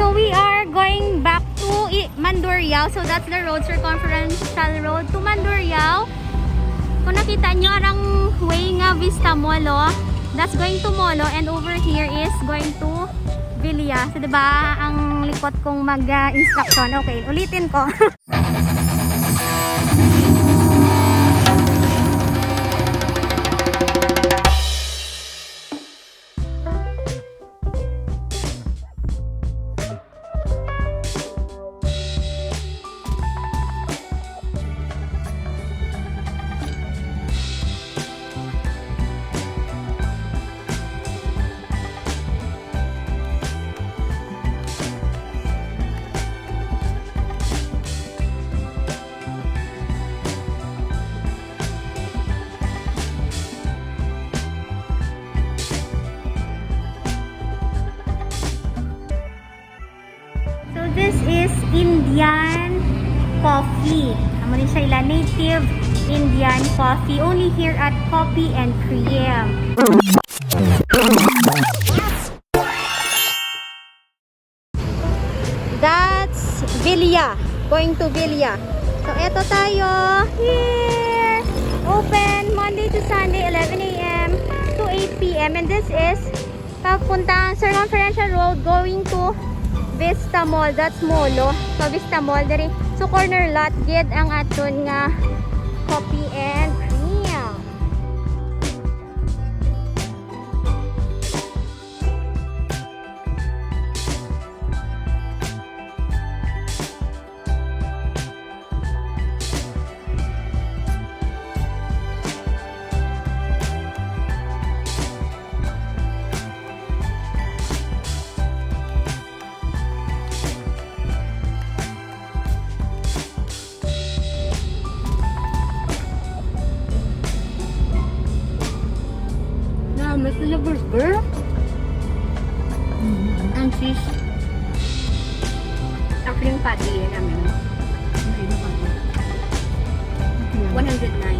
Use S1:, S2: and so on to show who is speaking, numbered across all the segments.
S1: So we are going back to Mandurriao. So that's the road, circumferential road to Mandurriao. Kung nakita nyo, arang way nga Vista Molo. That's going to Molo, and over here is going to Villa. So diba, ang likot kong mag-instruction. Okay, ulitin ko. This is Indian coffee. Amo ni siya native Indian coffee. Only here at Kopi N Kreme. That's Villa. Going to Villa. So, eto tayo. Here. Open Monday to Sunday, 11 a.m. to 8 p.m. And this is papuntang Circumferential Road going to Vista Mall. That's Molo. So Vista Mall diri. So corner lot gid ang aton nga Kopi N Kreme. May burger and fish. Actually, yung patty namin 109.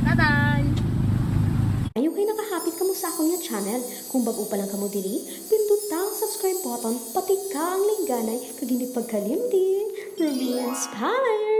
S1: Bye-bye!
S2: Ayaw kayo nakahapit ka mo sa akong yung channel. Kung bago pa lang ka mo dili, pindot ang subscribe button, pati ka ang lingganay, kag hindi pagkalimding. Rubeinspired!